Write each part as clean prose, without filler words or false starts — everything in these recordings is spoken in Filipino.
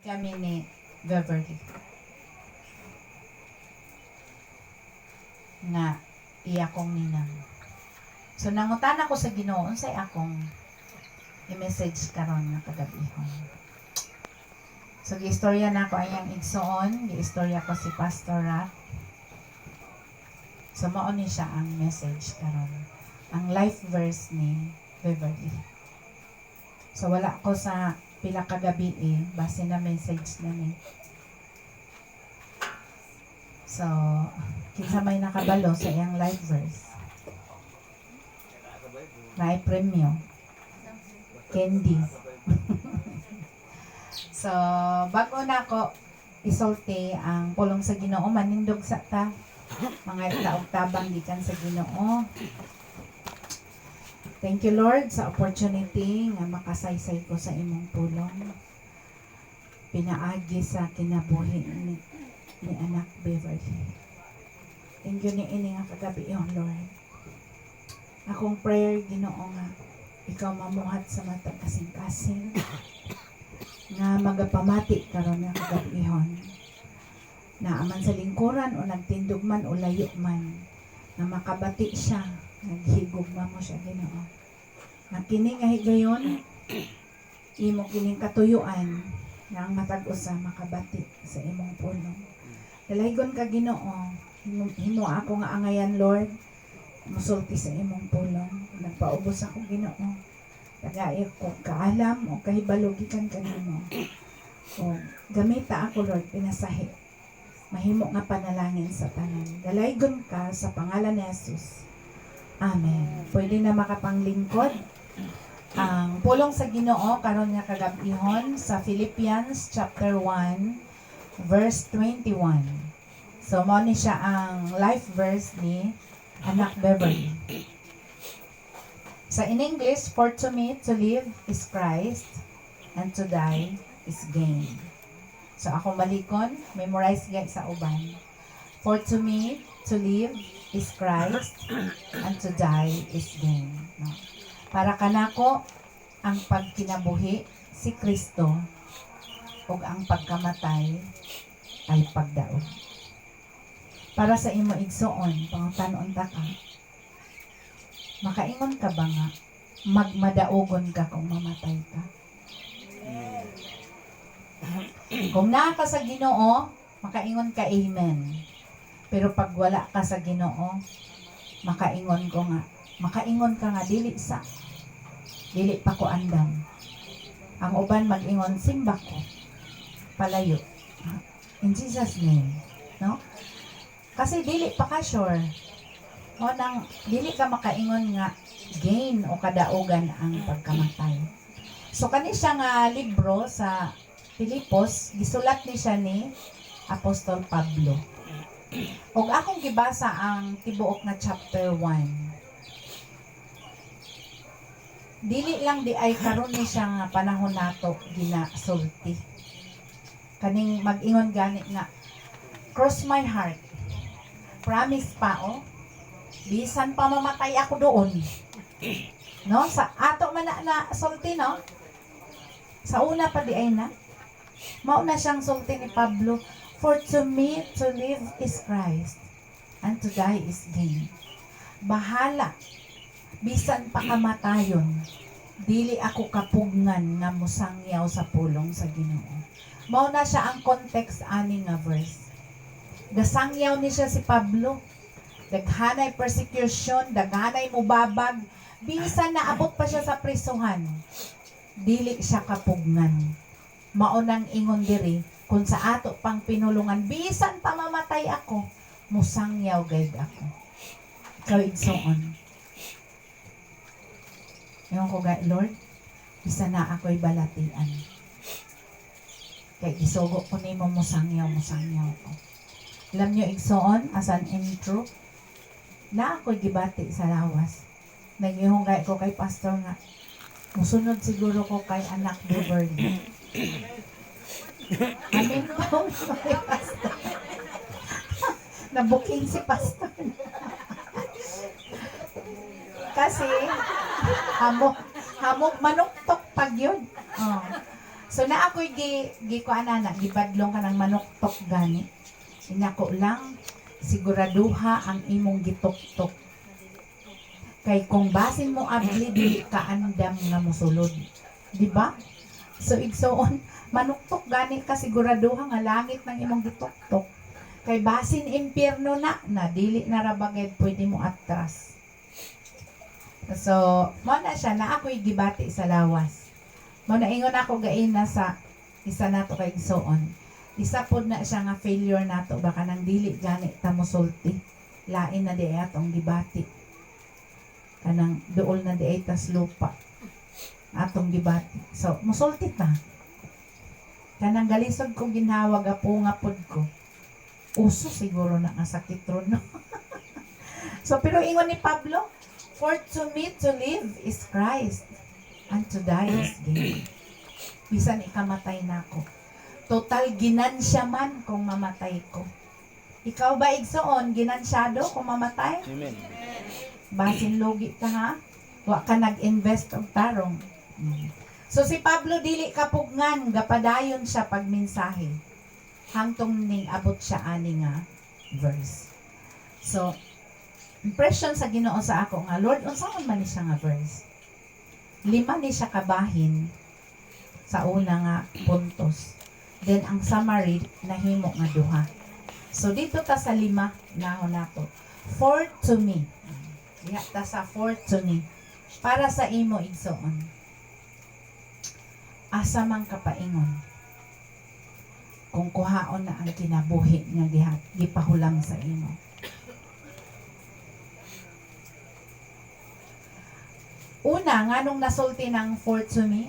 Kami ni Beverly nga iya kong ninang. So nangutan ako sa Ginoo unsay akong i-message karon nga kagabihon. So giistorya na ako ayang igsoon, giistorya ko si Pastor Rat. So mao ni siya ang message karon. Ang life verse ni Beverly. So wala ko sa pila ka gabi base na message na ni. So kinsa may nakabalo sa iyang life verse. May premyo. Candy. So bago na ako isulti ang pulong sa Ginoo, manindog sa ta mga itaog tabang gikan sa Ginoo. Thank you Lord sa opportunity nga makasaysay ko sa imong pulong. Pinaagi sa kinabuhi ni anak Beverly. Thank you ni ini nga kagabi yon Lord. Akong prayer Ginoo nga ikaw mamuhat sa matag kasing-kasing nga magapamati karon nga kagabi yon. Na aman sa lingkuran o nagtindog man o layo man na makabati siya, naghigugma mo siya Ginoo. Na kini nga higayon imo kining katuyuan nga ang matag usa makabati sa imong pulong. Dalaygon ka Ginoo, himo ako nga angayan Lord, musulti sa imong pulong. Nagpaubos ako Ginoo. Tagay ko kaalam o kahibalo gikan kanimo. O gamita ako Lord pinasahi. Mahimo nga panalangin sa tanan. Dalaygon ka sa pangalan ni Jesus. Amen. Pwede na makapanglingkod ang pulong sa Ginoo karon nga kagabihon sa Philippians chapter 1 verse 21. So mo ni siya ang life verse ni anak Beverly. Sa in English, for to me to live is Christ and to die is gain. So ako malikon, memorize guys sa uban. For to me to live is Christ and to die is gain. No? Para kanako ang pagkinabuhi si Kristo ug ang pagkamatay ay pagdaog. Para sa imo igsoon, pangutanon ta ka. Makaingon ka ba nga magmadaogon ka kung mamatay ka? Kung naa ka sa Ginoo, makaingon ka amen. Pero pag wala ka sa Ginoo, makaingon ka nga dili pa ko andam. Ang uban mag-ingon simba ko. Palayo. In Jesus name, no? Kasi dili pa ka sure. O nang dili ka makaingon nga gain o kadaogan ang pagkamatay. So kani siya nga libro sa Filipos, gisulat ni siya ni Apostol Pablo. Og akong gibasa ang tibuok na chapter 1. Dili lang di ay karon ni siya nga panahon nato ginasulti. Kaning mag-ingon gani nga cross my heart. Promise pa bisan pa mamatay ako doon. No, sa ato man na sulti no. Sa una pa di ay na. Mao na siyang sulti ni Pablo, for to me to live is Christ and to die is gain. Bahala bisan pa kamatayon, dili ako kapugnan nga musangyaw sa pulong sa Ginoo. Mao na siya ang context ani nga verse. Gasangyaw ni siya si Pablo. Daghanay persecution, daghanay mubabag, bisan naabot pa siya sa prisuhan. Dili siya kapugnan. Maunang ingon diri kung sa ato pang pinulungan, bisan pa mamatay ako, musangyaw gayud ako. Ikaw igsoon. Ewan ko Lord, bisan na ako'y balatian. Kaya isugo ko nimo musangyaw ko. Alam nyo igsoon, as an intro, na ako'y gibati sa lawas. Nagihunggay ko kay pastor nga, musunod siguro ko kay anak Beverly. Amin po kay pastor. Nabuking si pastor. Kasi, hamok manuktok pag yun. So na ako'y kuana na gibadlong ka ng manok tok gani. Inako lang siguraduha ang imong gitok-tok. Kay kung basin mo abli dili ka andam nga mosulod. Di ba? So igsoon manuktok gani ka siguraduha nga langit ng imong gitok-tok. Kay basin impyerno na dili na ra bagay pwede mo atras. So, mo na siya na ako'y gibati sa lawas. Mo na ingon ako gain na sa isa nato kay igsoon. Isa pod na siya nga failure nato baka nang dili gani ta mosulti. Lain na di atong gibati. Kanang duol na di tas lupa. Atong gibati. So, mosulti ta. Kanang galisod ko ginhawag apo nga pod ko. Uso siguro na nga sakit ron, no? So, pero ingon ni Pablo, for to me to live is Christ, and to die is gain. Bisan ikamatay na ako. Total ginansya man kung mamatay ko. Ikaw ba igsoon, ginansyado kung mamatay? Amen. Basin logi ka ha? Wa ka nag-invest og tarong. So si Pablo dili kapugngan, gapadayon siya pagmensahe. Hangtong ning abot siya ani nga verse. So, impression sa Ginoo sa ako nga, Lord, unsaon man ni siya nga verse? 5 ni siya kabahin sa una nga puntos. Then, ang summary, nahimo nga 2. So, dito ta sa 5, nahon nato. For to me. Diha ta sa for to me. Para sa imo, igsoon. Asa man kapaingon. Kung kuhaon na ang kinabuhi nga gipahulam sa imo. Una, nga nung nasulti ng for to me,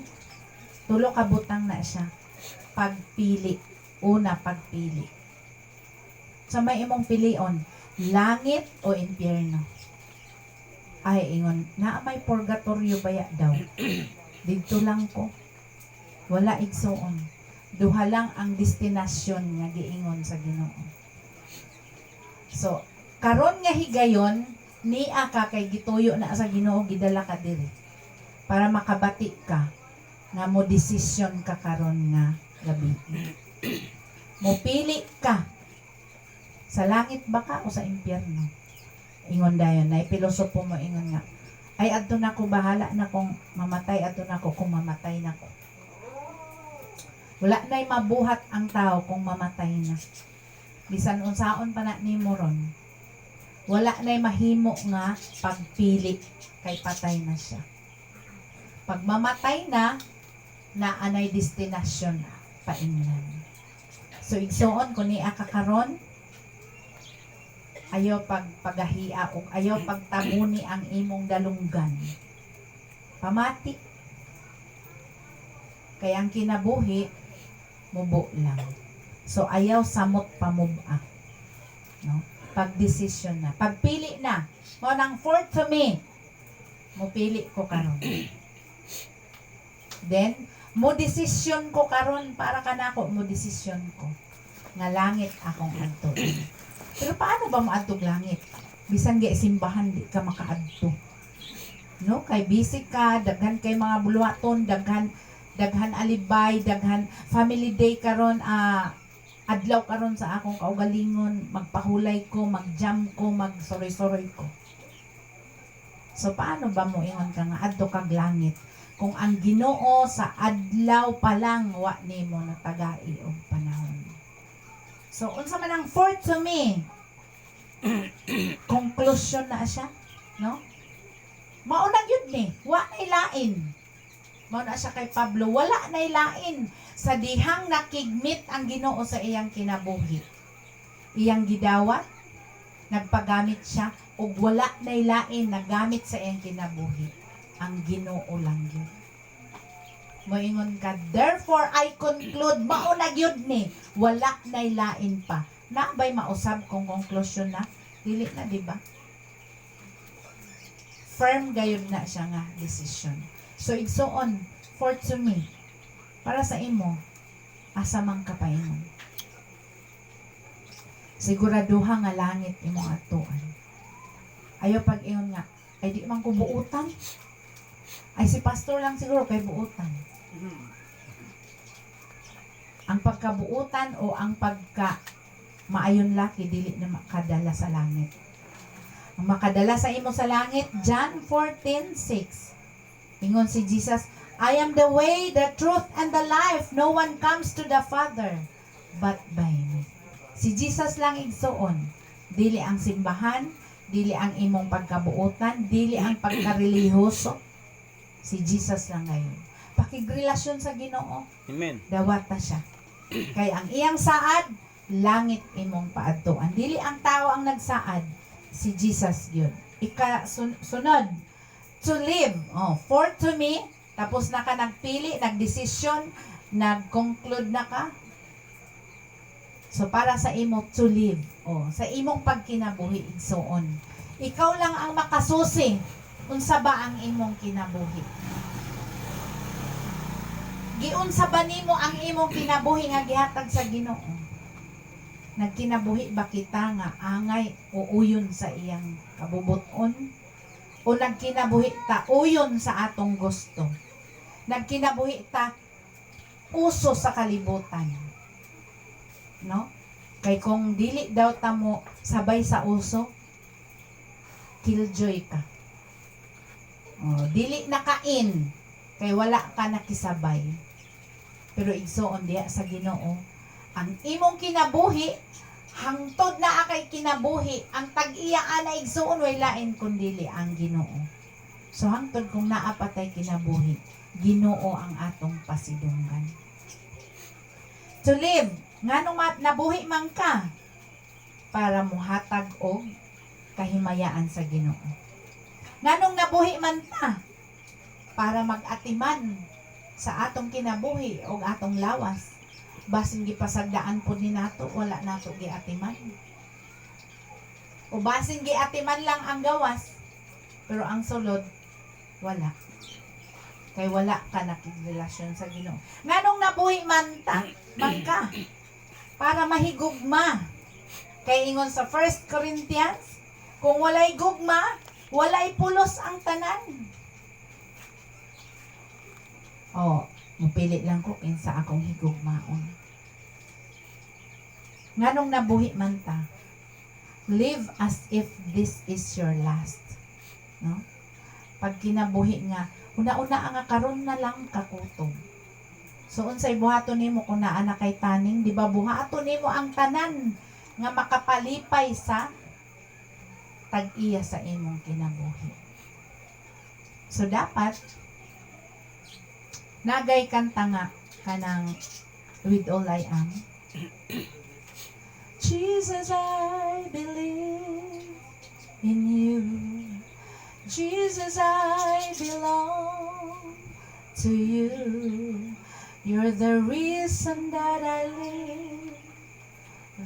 tulo ka butang na siya. Pagpili. Una, pagpili. Sa may imong pilion, langit o impyerno? Ay, ingon, na may purgatorio baya daw. Dito lang ko. Wala igsoon. Duha lang ang destinasyon nga giingon sa Ginoo. So, karon nga higayon, niya ka kay gituyo na sa Ginoo, gidala ka diri. Para makabati ka nga mo desisyon ka karon nga gabi. Mo pili ka sa langit ba ka o sa impyerno? Ingon dayon, na pilosopo mo ingon nga, ay adto na ko bahala na kung mamatay, adto na ko kung mamatay na ko. Wala na'y mabuhat ang tao kung mamatay na. Bisan unsaon pa na ni Moron. Wala na'y mahimo nga pagpili kay patay na siya. Pag mamatay na, naanay destinasyon paingnan. So igsoon kung niya kakaron, ayaw pagahia o ayaw pagtamuni ang imong dalunggan. Pamati. Kaya ang kinabuhi, mubo lang. So, ayaw samot pamuba. No? Pag-desisyon na. Pagpili na. Mo nang for to me. Mupili ko karon. Then, mo desisyon ko karon para kanako mo desisyon ko. Nga langit akong adtuin. Pero paano ba maadtog langit? Bisan gi simbahan di ka makaadto. No? Kay busy ka, daghan kay mga bulwaton, daghan alibay, daghan family day karon, adlaw karon sa akong kaugalingon, magpahulay ko, magjam ko, magsory-sory ko. So paano ba mo ingon ka nga adto kag langit kung ang Ginoo sa adlaw pa lang wa nimo natagai og panahon? So unsa man ang for to me? Conclusion na siya, no? Maunang yun ni, wa nay lain. Mauna siya kay Pablo, wala nay lain sa dihang nakigmit ang Ginoo sa iyang kinabuhi. Iyang gidawat, nagpagamit siya, ug wala nay lain nagamit sa iyang kinabuhi. Ang Ginoo lang yun. Moingon ka, therefore I conclude, maunag yun ni, wala nay lain pa. Na ba'y mausab kung conclusion na? Dili na, di ba? Firm gayon na siya nga decision. So, igsoon, for to me, para sa imo, asa man kapaingon. Siguraduha nga langit imong atuan. Ayaw pag-ingon nga, ay di man ko buutan. Ay si pastor lang siguro kay buutan. ang pagkabuutan o ang pagka maayon laki dili na makadala sa langit. Ang makadala sa imo sa langit, John 14:6. Ingon si Jesus, I am the way, the truth, and the life. No one comes to the Father but by me. Si Jesus lang igsoon. Dili ang simbahan, dili ang imong pagkabuutan, dili ang pagkarelihiyoso. Si Jesus lang ngayon. Pakigrelasyon sa Ginoo. Amen. Dawata siya. Kay ang iyang saad, langit imong paadtuan. Dili ang tao ang nagsaad, si Jesus yun. Sunod, to live. For to me, tapos na ka nagpili, nagdesisyon, nag-conclude na ka. So, para sa imo, to live. Sa imong pagkinabuhi, igsoon. Ikaw lang ang makasusi unsa ba ang imong kinabuhi. Giunsa ba nimo ang imong kinabuhi nga gihatag sa Ginoo? Nagkinabuhi ba kita nga angay o uyon sa iyang kabubuton? O nagkinabuhi ta uyon sa atong gusto? Nagkinabuhi ta uso sa kalibutan? No? Kay kung dili daw ta mo sabay sa uso, killjoy ka. Dili nakain kay wala ka nakisabay. Pero igsoon diya sa Ginoo, ang imong kinabuhi hangtod na akay kinabuhi, ang tag-iya ana igsoon way lain kundili ang Ginoo. So hangtod kung naapatay kinabuhi, Ginoo ang atong pasidunggan. To live, nganong nabuhi man ka para muhatag og kahimayaan sa Ginoo. Nganong nabuhi man ta para mag-atiman sa atong kinabuhi o atong lawas. Basin gipasagdaan po ni nato, wala nato giatiman. O basin giatiman lang ang gawas, pero ang sulod, wala. Kay wala ka nakigrelasyon sa Ginoo. Nganong nabuhi man ka para mahigugma. Kay ingon sa 1 Corinthians, kung walay gugma, walay pulos ang tanan. Mupili lang ko kinsa akong higugmaon. Nganong nabuhi man ta, live as if this is your last. No? Pag kinabuhi nga, una-una nga karon na lang kakutom. So unsay buhaton nimo kung naa na kay taning, di ba buhaton nimo ang tanan nga makapalipay sa tag-iya sa imong kinabuhi. So dapat nagay kanta nga kanang With All I Am. Jesus, I believe in you. Jesus, I belong to you. You're the reason that I live,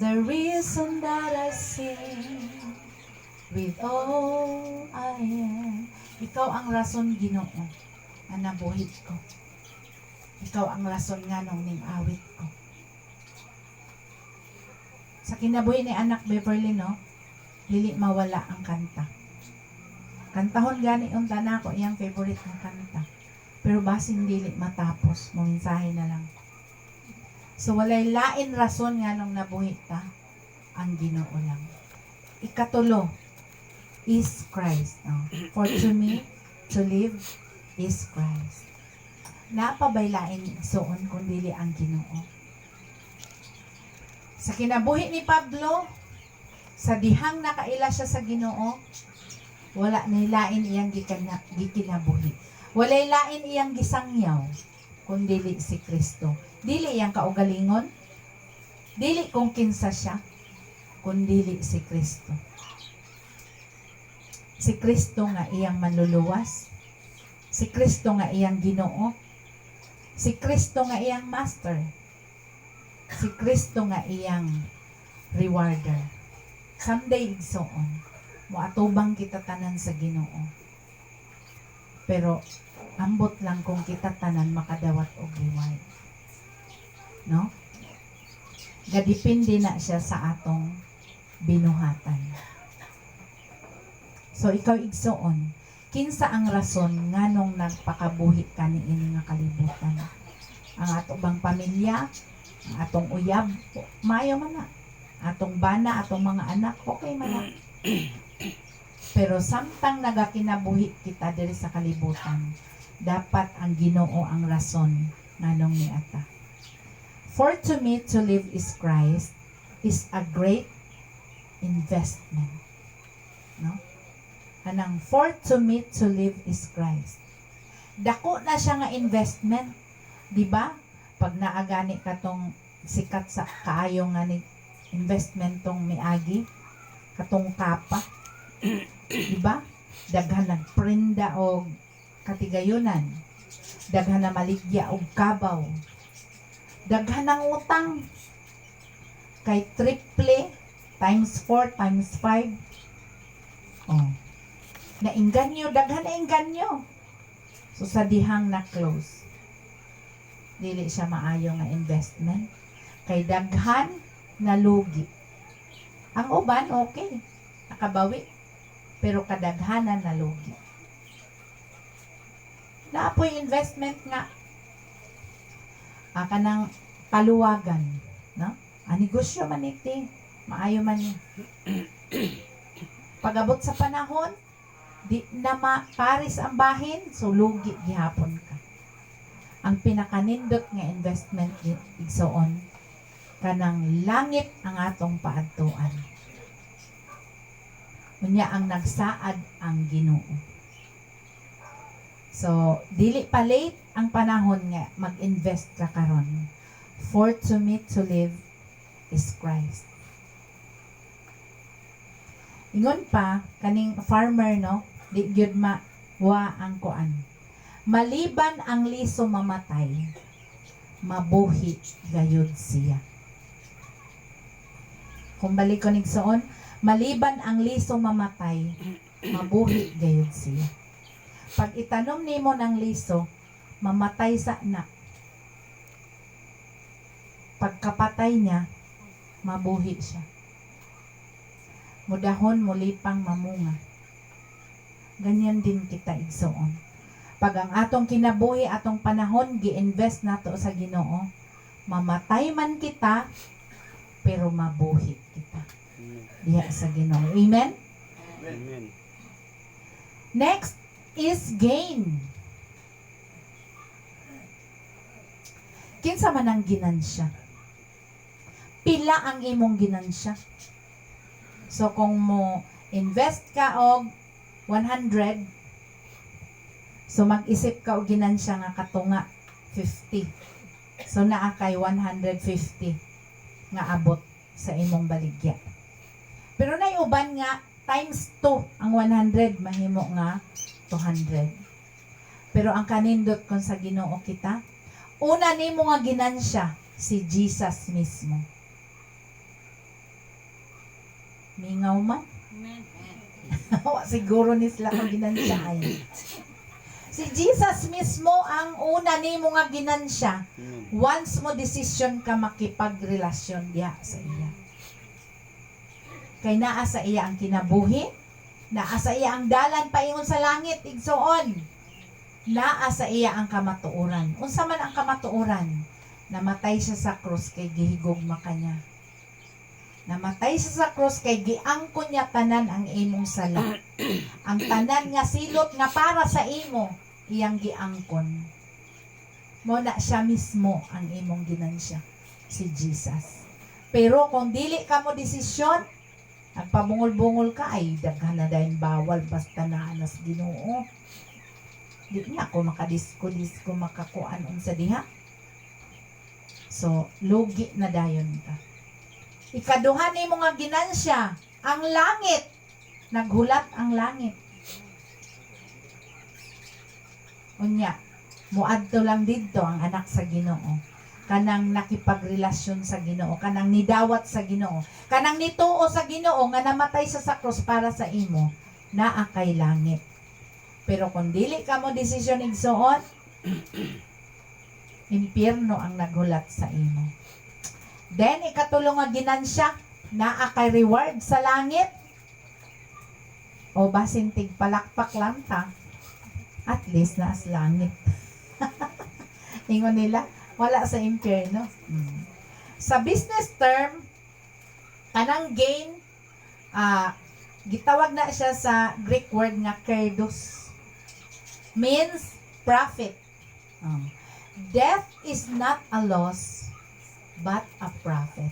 the reason that I sing. With all I am. Ikaw ang rason, Ginoo, ang nabuhit ko. Ikaw ang rason nga nung ning awit ko. Sa kinabuhi ni anak Beverly, no, dili mawala ang kanta. Kantahon gani unta na ko iyang favorite na kanta. Pero basin dili matapos, mensahe na lang. So walay lain rason nga nung nabuhi ta, ang Ginoo lang. Ikatulo is Christ. No? For to me, to live is Christ. Napabaylain igsoon kundili ang Ginoo. Sa kinabuhi ni Pablo, sa dihang nakaila siya sa Ginoo, wala na lain iyang gikinabuhi. Walay lain iyang gisangyaw kundili si Kristo. Dili iyang kaugalingon, dili kung kinsa siya, kundili si Kristo. Si Kristo nga iyang manluluwas, si Kristo nga iyang Ginoo, si Kristo nga iyang master, si Kristo nga iyang rewarder. Someday igsoon, moatubang kita tanan sa Ginoo. Pero ambot lang kung kita tanan makadawat og reward. No? Gadipindi na siya sa atong binuhatan. So ikaw igsoon, kinsa ang rason nganong nagpakabuhi ka niini nga kalibutan? Ang ato bang pamilya, Atong uyab, maayo man na. Atong bana, atong mga anak, okay man na. Pero samtang nagakinabuhi kita diri sa kalibutan, dapat ang Ginoo ang rason nganong niata. For to me to live is Christ is a great investment. No? Anang for to me to live is Christ. Dako na siya nga investment. Di ba? Pag naagani ka tong sikat sa kaayo nga ni investment tong miagi, katong kapa, di ba? Daghan nagprenda og katigayunan. Daghan na maligya og kabaw. Daghan ng utang. Kay triple times 4 times 5. Oh. Nainganyo, daghan na inganyo. So sa dihang na close, dili siya maayo nga investment. Kay daghan na lugi. Ang uban, okay. Nakabawi. Pero kadaghanan na lugi. Naapoy investment nga. Kanang kaluwagan. No? Negosyo man iti. Maayo man niya. Pag-abot sa panahon, di na paris ang bahin, so lugi gihapon ka. Ang pinakanindot nga investment igsoon, kanang langit ang atong paadtuan. Unya ang nagsaad ang Ginoo. So, dili pa late ang panahon nga mag-invest ka karon. For to me to live is Christ. Ingon pa, kaning farmer, no? Di gyud wa ang kuan. Maliban ang liso mamatay, mabuhi gayud siya. Kung balik ko nigsoon, maliban ang liso mamatay, mabuhi gayud siya. Pag itanom nimo ng liso, mamatay sa na. Pagkapatay niya, mabuhi siya. Mudahon, mulipang, mamunga. Ganyan din kita igsoon. Pag ang atong kinabuhi, atong panahon, gi-invest nato sa Ginoo, mamatay man kita, pero mabuhi kita. Diya sa Ginoo. Amen? Amen. Next is gain. Kinsa man ang ginansya? Pila ang imong ginansya? So kung mo invest ka og 100, so mag-isip ka og ginansya nga katunga 50. So naa kay 150 nga abot sa imong baligya. Pero nay uban nga times 2 ang 100 mahimo nga 200. Pero ang kanindot kon sa Ginoo kita, una nimo nga ginansya si Jesus mismo. Mingaw man. Siguro ni sila kang ginansya ay. Si Jesus mismo ang una nimo nga ginansya once mo decision ka makipagrelasyon diha sa iya. Kay naa sa iya ang kinabuhi, naa sa iya ang dalan paingon sa langit, igsoon. Naa sa iya ang kamatuoran. Unsa man ang kamatuoran? Namatay siya sa krus kay gihigugma kanya. Namatay siya sa krus kay giangkon niya tanan ang imong sala. Ang tanan nga silot nga para sa imo, iyang giangkon. Mo na siya mismo ang imong ginansya, si Jesus. Pero kung dili ka mo desisyon, nagpabungol-bungol ka, ay daghan na dayon bawal basta naanas Ginoo. Di na ako makadisko-disko makakuan unsa diha. So, lugi na dayon ka. Ikaduha ni mo nga ginansya, ang langit. Naghulat ang langit. Unya, muadto lang didto ang anak sa Ginoo. Kanang nakipagrelasyon sa Ginoo, kanang nidawat sa Ginoo, kanang nituo sa Ginoo nga namatay sa krus para sa imo, naa kay langit. Pero kung dili ka mo desisyon igsuon, impyerno ang naghulat sa imo. Then, ikatulong nga ginansya, naa kay reward sa langit. O basin tigpalakpak lang ta, at least na sa langit. Ingon nila, wala sa impyerno. Sa business term, kanang gain, gitawag na siya sa Greek word nga kerdos. Means profit. Death is not a loss, but a profit.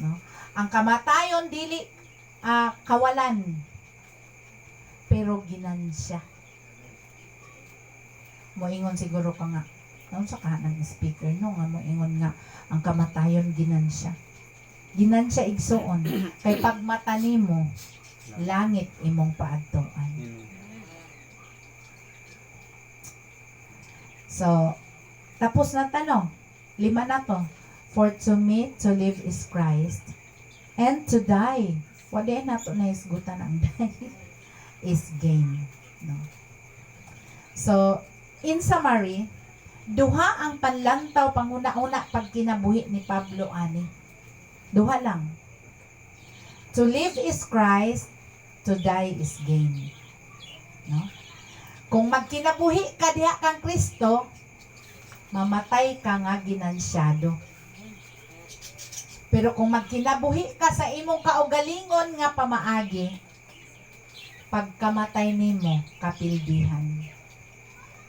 No? Ang kamatayon dili kawalan, pero ginansya. Moingon siguro ka nga, sa kanang speaker no nga moingon nga ang kamatayon ginansya. Ginansya igsoon kay pagmata nimo langit imong paadtuan. So, tapos na tanong. 5 na to. For to me, to live is Christ. And to die. Wala na to na isgutan ang die. Is gain. No? So, in summary, duha ang panlantaw panguna-una pag kinabuhi ni Pablo ani. Duha lang. To live is Christ, to die is gain. No? Kung magkinabuhi ka diha kang Kristo, mamatay ka nga ginansyado. Pero kung magkinabuhi ka sa imong kaugalingon nga pamaagi, pagkamatay nimo kapildihan.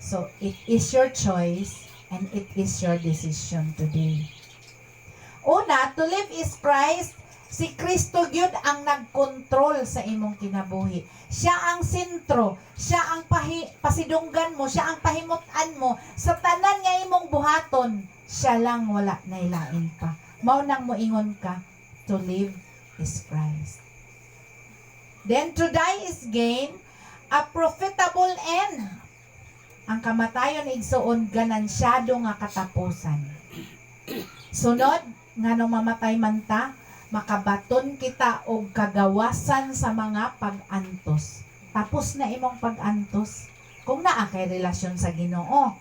So, it is your choice and it is your decision today. Una, to live is Christ. Si Kristo gyud ang nagkontrol sa imong kinabuhi. Siya ang sentro, siya ang pasidunggan mo, siya ang pahimutan mo. Sa tanan nga imong buhaton, siya lang wala nailain pa. Mao nang moingon ka, to live is Christ. Then to die is gain, a profitable end. Ang kamatayon igsuon ganansyado nga katapusan. Sunod, nganong mamatay man ta, makabaton kita og kagawasan sa mga pag-antos. Tapos na imong pag-antos kung naa kay relasyon sa Ginoo.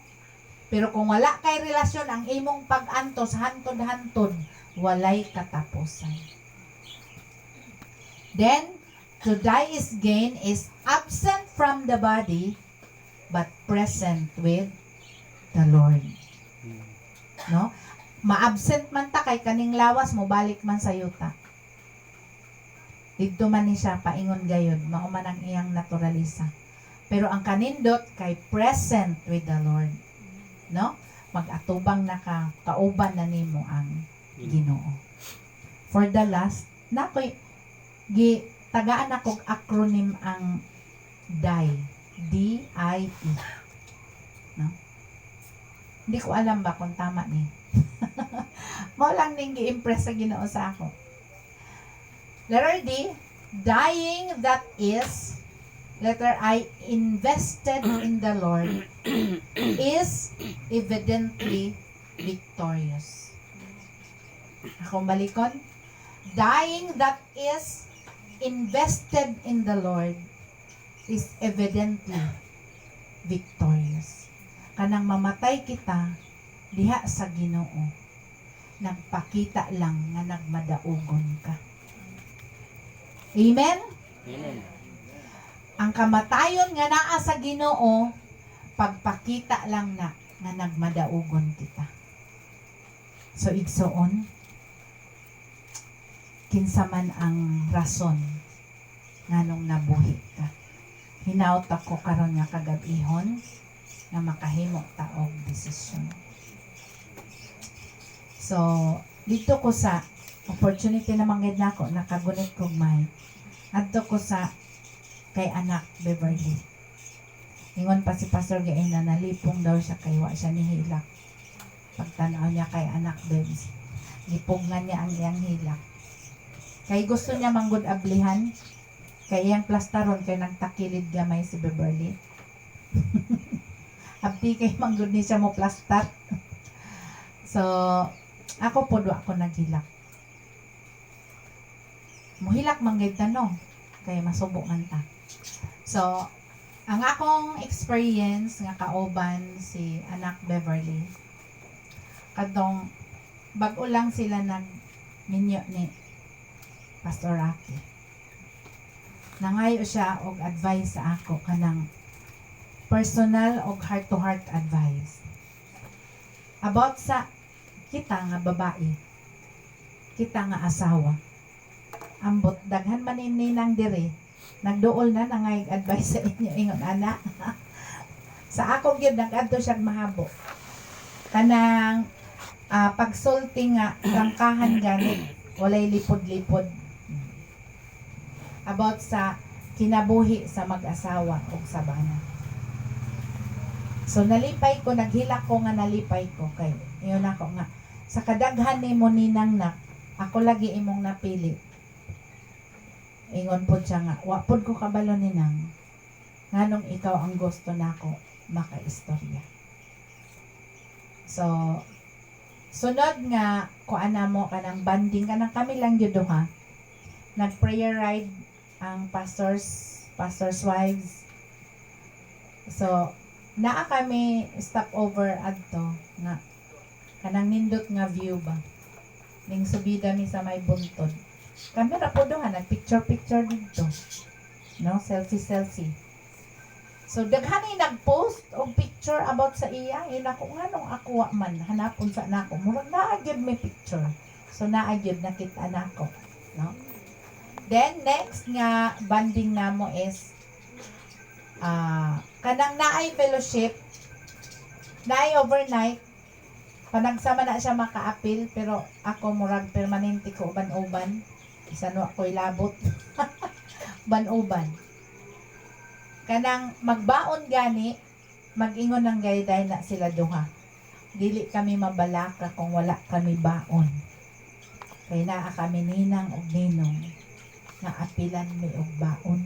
Pero kung wala kay relasyon ang imong pag-antos hantod-hantod, walay katapusan. Then, to die is gain is absent from the body but present with the Lord. No? Ma-absent man ta kay kaning lawas mo balik man sa yuta. Dito man ni siya paingon gayud, mao man ang iyang naturalisa. Pero ang kanindot kay present with the Lord. No? Mag-atubang na ka, kauban na nimo ang Ginoo. For the last, nakoy tagaan akong acronym ang DIE. D-I-E. No? Hindi ko alam ba kung tama ni. Mao lang ning gi-impress sa Ginoo sa ako. Letter D, dying that is, letter I, invested in the Lord is evidently victorious. Akong balikon, dying that is invested in the Lord is evidently victorious. Kanang mamatay kita diha sa Ginoo, nagpakita lang nga nagmadaugon ka. Amen? Amen. Ang kamatayon nga naa sa Ginoo, pagpakita lang na nga nagmadaugon kita. So igsoon, kinsa man ang rason nganong nabuhi ka. Hinaut ako karon nga kagabihon nga makahimo ta og desisyon. So, dito ko sa opportunity na manggid nako nakagunit kog may. Adto ko sa kay anak Beverly. Ingon pa si Pastor Gaina nalipong daw siya kay wa siya nihilak. Pagtanaw niya kay anak Bebs, gipugngan niya ang iyang hilak. Kay gusto niya manggod ablihan, kay iyang plastaron kay nagtakilid gamay si Beverly. Abdi kay manggod ni siya mo plastar. So, ako po ako naghilak. Muhilak manggid tanong kay masubo man ta. So, ang akong experience nga kauban si anak Beverly, kadtong bag-o lang sila minyo ni Pastor Rocky. Nangayo siya og advice sa ako kanang personal og heart-to-heart advice about sa kita nga babae kita nga asawa. Ambot daghan man ninang diri. Nagduol na nangay advice sa inyo ingon ana. Sa ako gyud nag-adto siya mahabo. Kanang pagsulti nga rangkahan gani walay lipod-lipod. About sa kinabuhi sa mag-asawa o sa bana. So nalipay ko, naghilak ko nga nalipay ko kay iyon ako nga sa kadaghan nimo ninang nak ako lagi imong napili. Ingon pod siya nga wa pod ko kabalo ninang nganong ikaw ang gusto nako makaistorya. So sunod nga kuana mo kanang banding kanang kami lang gyud ha. Nag-prayer ride ang pastors wives. So naa kami stopover adto nga kanang nindot nga view ba ning subida mi sa may buntod kami ra po doon nagpicture dito no selfie so daghani nagpost og picture about sa iya ina ko nganong ako wa man hanapon sa nako murag naa gyud may picture so naa gyud nakita nako no then next nga banding namo is kanang naay fellowship naay overnight panagsama na siya makaapil pero ako murag permanente ko uban-uban isa no ako'y labot uban-uban kanang magbaon gani mag-ingon ng gayday na sila duha dili kami mabalaka kung wala kami baon kay naa kami ninang og ninong nga apilan mi og baon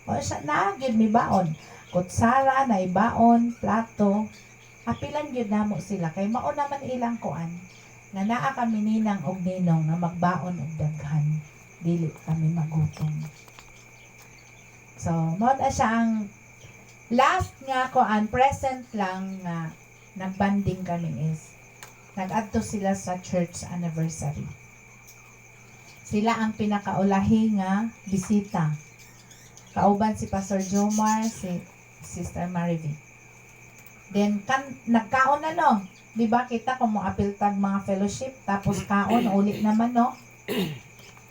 o sa nagyud mi baon kutsara na ibaon plato apilan gyud namo sila kay mao naman ilang kuan nga naa kami ninang og ninong nga magbaon og daghan dili kami magutom so mao na siya ang last nga kuan present lang nga nagbanding kami is nag-adto sila sa church anniversary sila ang pinakaulahi nga bisita. Kauban si Pastor Jomar, si Sister Marivi. Then, nagkaon na no. Diba kita kung mo-apil tag mga fellowship, tapos kaon, uli naman no.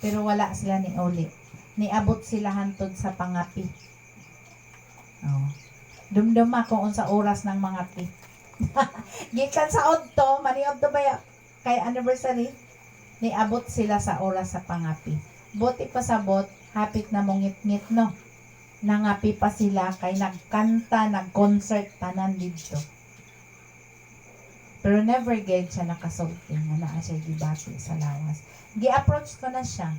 Pero wala sila ni uli. Niabot sila hantod sa pangapi. Oh. Dumduma kung sa oras ng mga pi. Gikan sa odto, maniod to ba kay anniversary? Niabot sila sa oras sa pangapi. Buti pa sabot, hapit na mong ngit-ngit no. Nangapi pa sila kay nagkanta, nag-concert tanan dito. Pero never gave siya nakasulting nga naa siya gibati sa lawas. Gi-approach ko na siya.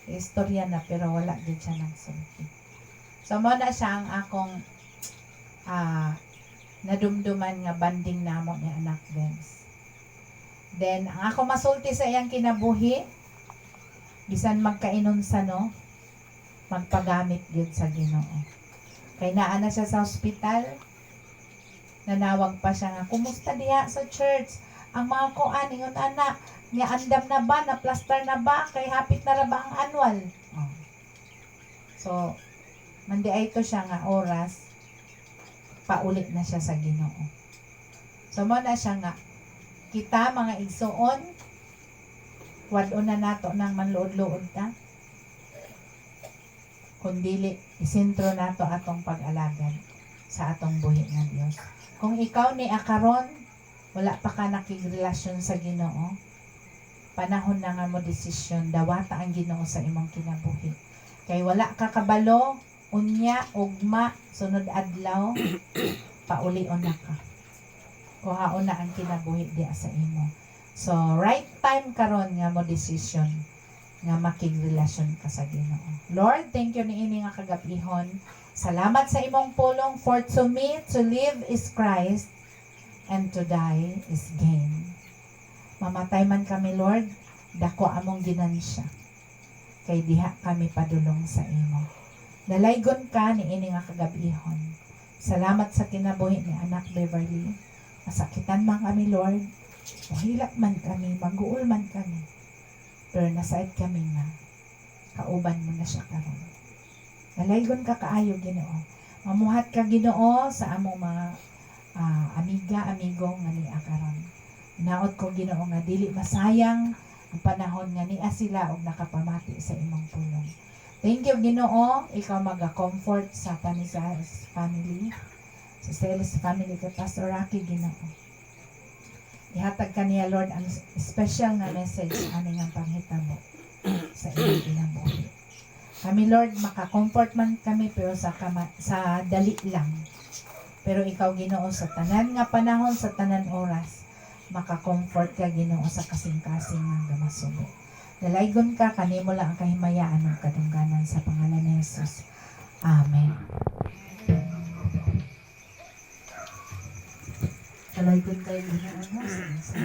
Istorya na pero wala din siya nagsulti. So mo na siya ang akong nadumduman nga banding namo ni anak Benz. Then ang ako masulti sa iyang kinabuhi bisan magkainon sa no magpagamit gyud sa Ginoo. Kay naa na siya sa ospital. Nanawag pa siya nga, kumusta diha sa church? Ang mga kuan ingon ana, nga andam na ba, na plaster na ba, kay hapit na ra ba ang annual? Oh. So, mandi ay to siya nga oras, paulit na siya sa Ginoo. So, mo na siya nga, kita mga igsoon, wadon na nato nang manluod-luod ta. Kundili, isentro nato atong pag-alagad sa atong buhi nga Dios. Kung ikaw ni akaron, wala pa ka nakigrelasyon sa Ginoo, panahon na nga mo desisyon, dawata ang Ginoo sa imong kinabuhi. Kay wala ka kabalo, unya, ugma, sunod adlaw, paulion na ka. Kuhaon na ang kinabuhi diya sa imo. So, right time karon nga mo desisyon nga makigrelasyon ka sa Ginoo. Lord, thank you niini nga kagabihon. Salamat sa imong pulong, for to me to live is Christ and to die is gain. Mamatay man kami, Lord, dako among ginansya. Kay diha kami padulong sa imo. Dalaygon ka niini nga kagabihon. Salamat sa kinabuhi ni anak Beverly. Masakitan man kami, Lord. Mahilak man kami, maguol man kami. Pero nasaid kami nga, kauban mo na siya karon. Dalaygon ka kaayo, Ginoo. Mamuhat ka, Ginoo, sa among mga amiga, amigo nga ni akaron. Naot ko, Ginoo, nga dili masayang ang panahon nga niya sila og nakapamati sa imong pulong. Thank you, Ginoo. Ikaw maga-comfort sa Canizares family, sa Celis family kay Pastor Rocky, Ginoo. Ihatag kaniya, Lord, ang special nga message ani nga panghitabo sa inyong kinabuhi. Kami, Lord, maka-comfort man kami pero sa dali lang. Pero ikaw, Ginoo, sa tanan nga panahon, sa tanan oras, maka-comfort ka, Ginoo, sa kasing-kasing nga gamasubo. Dalaygon ka, kanimo lang ang kahimayaan ng kadungganan sa pangalan ni Jesus. Amen. Dalaygon kayo, Ginoo, sa